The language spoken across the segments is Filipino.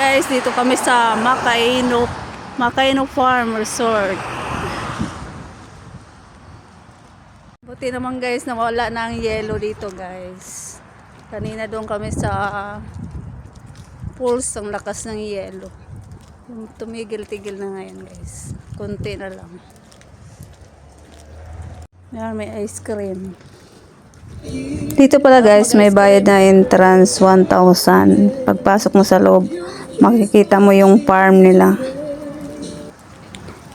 Guys, dito kami sa Makaino Farm Resort. Buti naman guys na wala na ang yelo dito guys. Kanina doon kami sa pools, ang lakas ng yelo. Tumigil-tigil na ngayon guys. Kunti na lang. Yan, may ice cream. Dito pala guys, may bayad na entrance 1,000. Pagpasok mo sa loob, makikita mo yung farm nila.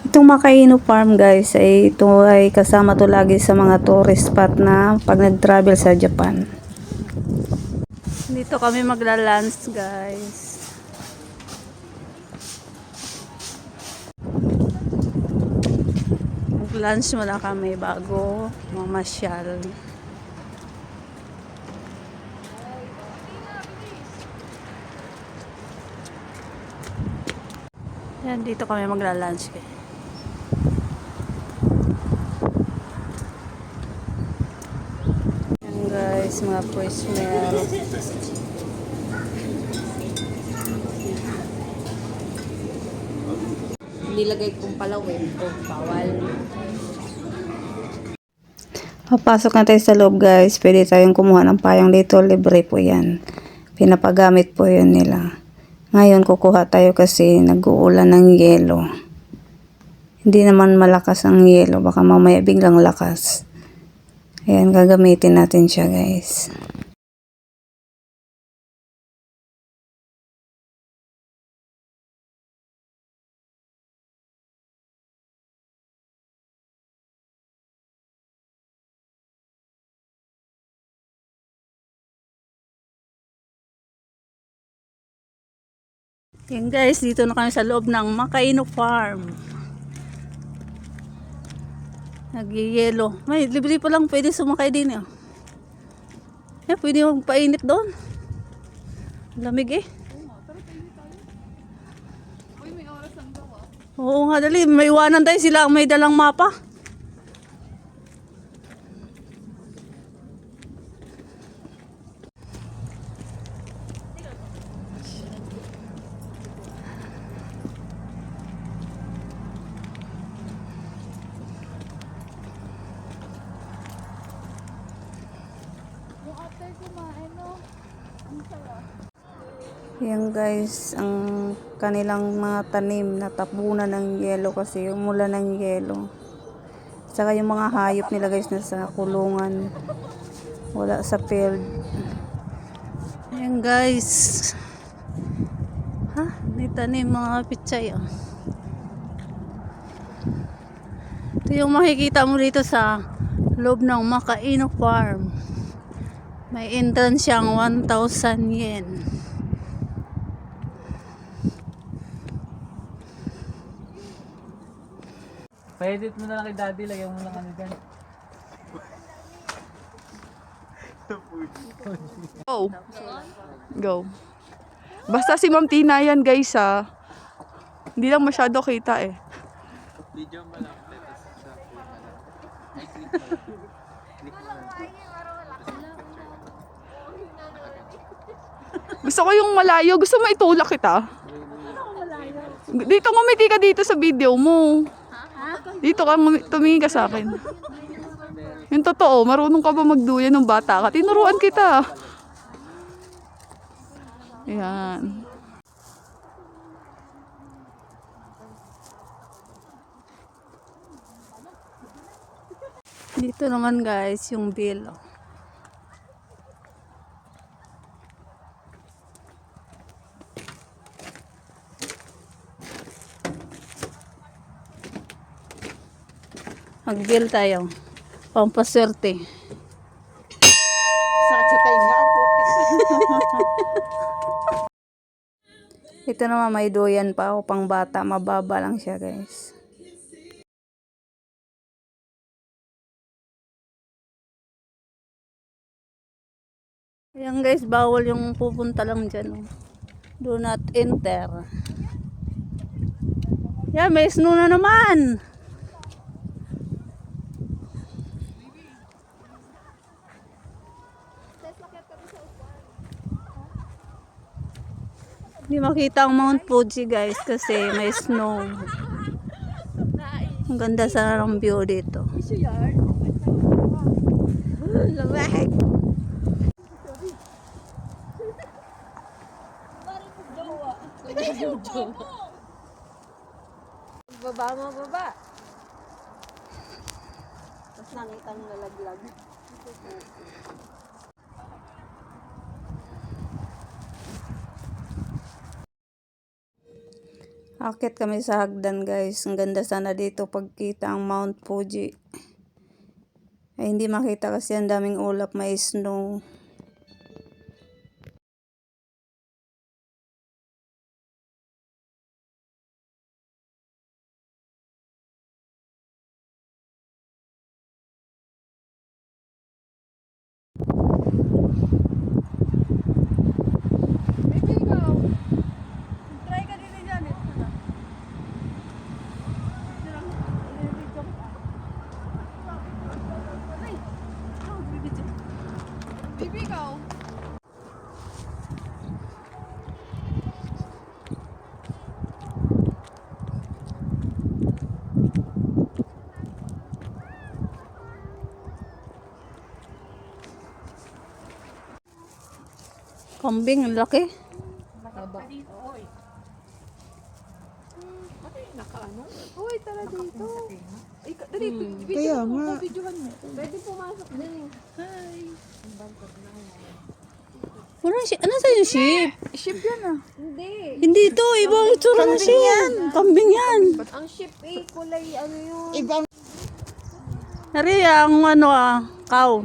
Itong Makaino Farm guys, ito ay kasama to lagi sa mga tourist spot na pag nag-travel sa Japan. Dito kami magla-lunch guys. Mag-lunch muna kami bago mamasyal. Yan, dito kami magla-lunch guys. Yan guys, mga fresh milk. Nilagay kong palawin o bawal. Papasok na tayo sa loob guys. Pwede tayong kumuha ng payong dito. Libre po yan. Pinapagamit po yun nila. Ngayon kukuha tayo kasi nag-uulan ng yelo. Hindi naman malakas ang yelo. Baka mamaya biglang lakas. Ayan, gagamitin natin siya guys. Yan guys, dito na kami sa loob ng Makaino Farm. Nagyayelo. May libre pa lang pwede sumakay din eh. Yeah, pwede magpainit doon. Lamig eh. Uy, may oras lang daw ah. Oo nga dali, may iwanan tayo sila may dalang mapa. After kumain, no? Ang sarap. Yan guys, ang kanilang mga tanim natapunan ng yelo kasi umulan ng yelo. Saka yung mga hayop nila guys nasa kulungan. Wala sa field. Yan guys. Ha? May tanim mga pichay oh. Ito yung makikita mo dito sa loob ng Makaino Farm. May entrance siyang 1,000 yen. Pa-edit mo na lang kay daddy, lagyan mo lang ano dyan. Go. Go. Basta si Ma'am Tina yan guys ha. Hindi lang masyado kita eh. Video mo lang. Gusto ko yung malayo. Gusto mo itulak kita? Dito ngumiti ka dito sa video mo. Dito ka tumingin ka sa akin. Yung totoo, marunong ka ba magduyan ng bata ka? Tinuruan kita. Ayan. Dito naman guys yung bill. Mag-bill tayo. Pampaswerte. Sakit sa tainga po. Ito naman may doyan pa ako pang bata. Mababa lang siya guys. Ayan guys, bawal yung pupunta lang dyan. Oh. Do not enter. Yan, may snow na naman. Hindi Hindi makita ang Mount Fuji guys kasi may snow. Ang ganda sana ng view dito. Lamig. Baba mo, baba. Tapos nakita ng nalaglag. Akit kami sa hagdan guys. Ang ganda sana dito pagkita ang Mount Fuji. Ay hindi makita kasi ang daming ulap, may snow. Baby, ikaw. Try ka din dyan. Baby, ikaw. Kambing, ang laki. Uy, tara dito. Ay, dali, kaya nga. Videohan mo. Pwede pumasok din eh. Hi. Wala siya. Ano sa yung sheep? Ship yan ah. Hindi. Hindi ito. Ibang itsura na siya. Kambing yan. Ang ship eh, kulay ano yun. Nari ang ano cow.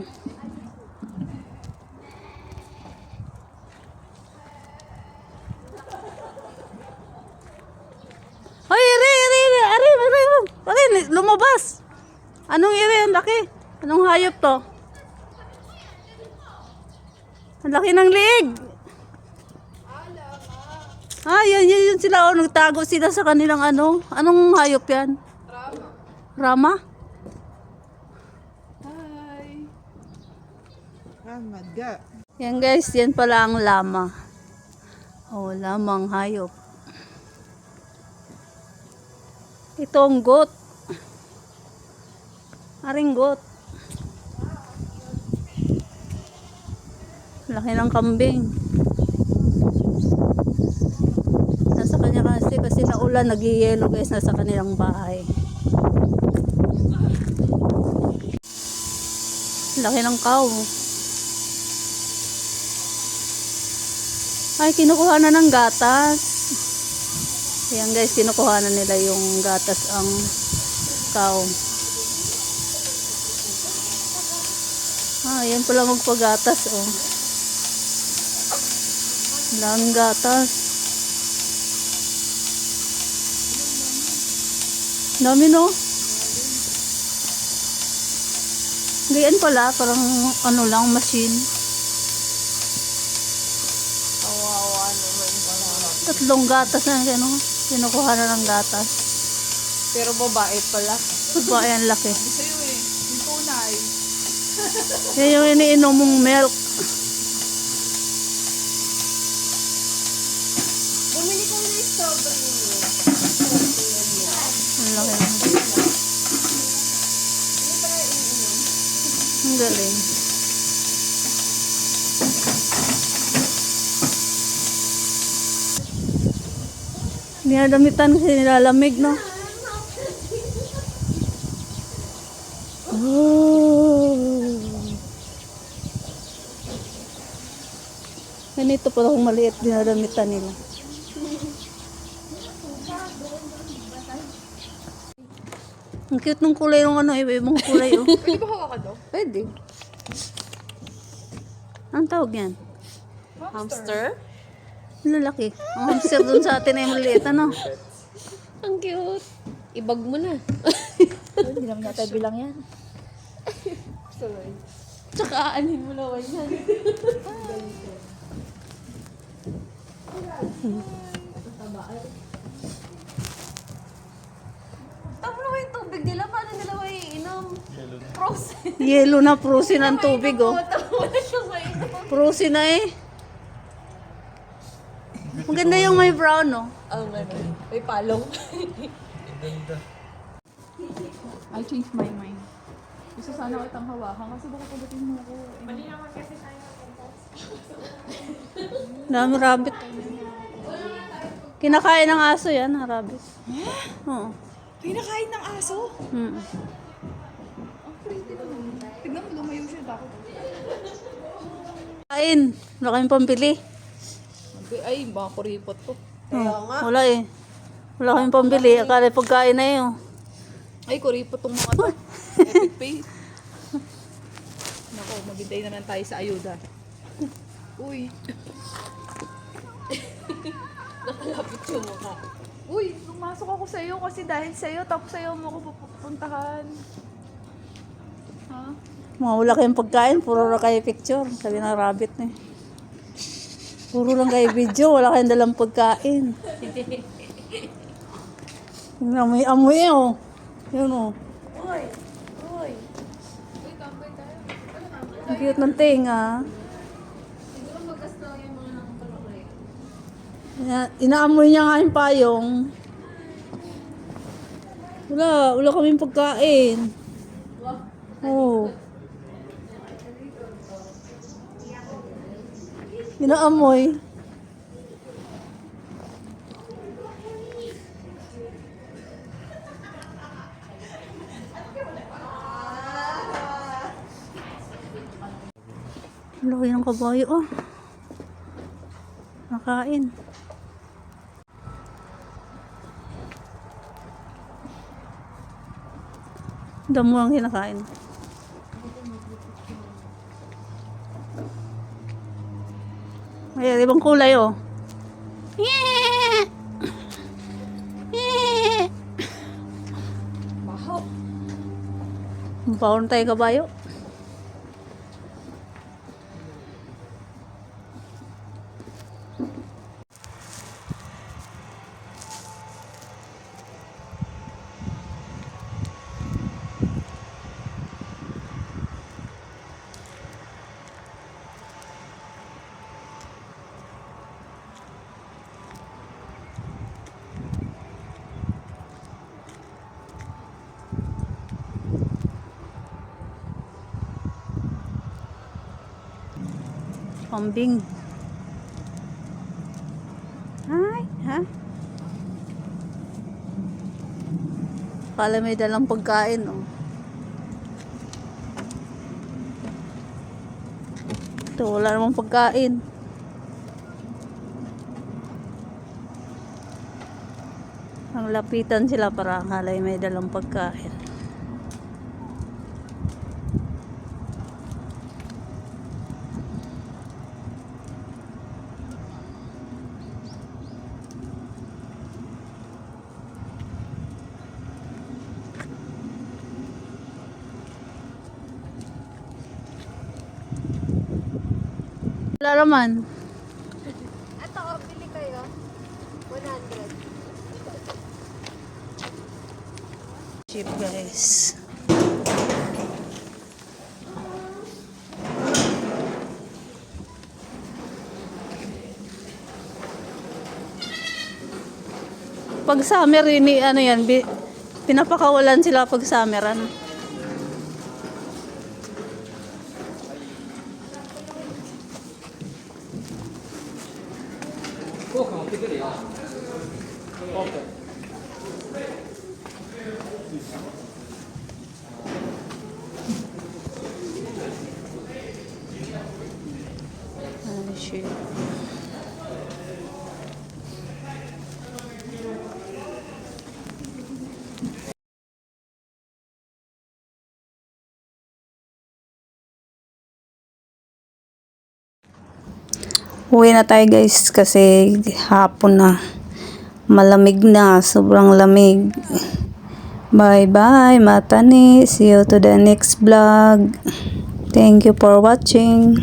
Ay, lumabas. Anong iri? Ang laki. Anong hayop to? Ang laki ng liig. Yan sila. Oh, nagtago sila sa kanilang ano. Anong hayop yan? Rama. Hi. Yan guys, yan pala ang lama. Oh, lamang hayop. Ito ang goat. Aring goat. Laki ng kambing. Nasa kanya kasi naulan, nag-yellow guys, nasa kanilang bahay. Laki ng cow. Ay, kinukuha na ng gatas. Ayan guys, kinukuha na nila yung gatas ang cow. Ayan pala magpagatas, oh. Lang gatas. Dami, no? Ganyan pala, parang ano lang, machine. Kawawa naman pala. Tatlong gatas na, ano? Kinukuha na ng gatas. Pero babae pala. Diba, ayan laki. Sa'yo eh. Yung tunay. Yan yung iniinom mong milk. Bumili ko na yung strawberry mo. Ang laki na. Ang galing. Ninadamitan kasi nilalamig, no? Oh. Ganito pala kung maliit, dinadamitan nila. Ang cute ng kulay ng ano, iba-ibang kulay, oh. Pwede ba hawakan daw? Pwede. Ang tawag yan? Hamster? Lalaki. Ang hamster dun sa atin ay maliit, ano? Ang cute. Ibag mo na. Hindi naman yata bilang yan. Sorry. Tsaka aanin mo na yan. Tama na yung tubig nila. Paano nila maiinom? Frozen. Yellow na, frozen ang tubig, oh. Tama na siya sa inom. Frozen na eh. Maganda yung may brown, no? Ang ano, may palong. I changed my mind. Gusto sana kitang hawakan kasi baka pagatin mo ako. Dami rabbit. Kinakain ng aso yan, rabbit. Oo. Pinakain ng aso? Mm. Tignan mo, lumayo siya. Takot. Kain. Wala kayong pambili. Ay, baka kuripot to. Wala eh. Wala kayong pambili. Akala pagkain na yun. Ay, kuripot tong mga to. Epic face. Nako, maghintay na lang tayo sa ayuda. Uy. Nakalapit yung mukha. Uy, pumasok ako sa'yo kasi dahil sa'yo, tapos sa'yo mo ako pupuntahan. Ha? Mga wala kayong pagkain, puro lang kayo picture. Sabi ng rabbit na eh. Puro lang kayo video, wala kayong dalang pagkain. Yung amoy eh, oh. Yun, oh. Uy! Ang cute ng tenga. Siguro magkasto yung mga nakapalakay. Inaamoy niya nga yung payong. Wala kaming pagkain. Oh. Inaamoy. Laki ng kabayo, oh. Nakain. Damo ang kinakain. Ayan, ibang kulay, oh. Baho! Bawon tayo kabayo. Kambing. Ay, ha? Kala may dalang pagkain, oh. Ito, wala namang pagkain. Ang lapitan sila para akala may dalang pagkain. Wala naman. Ito, bili kayo. 100. Cheap, guys. Pag summer, ano yan, pinapakawalan sila pag summer, ano. Ano siya? Uwi na tayo, guys, kasi hapon na. Malamig na, sobrang lamig. Bye bye, matani. See you to the next vlog. Thank you for watching.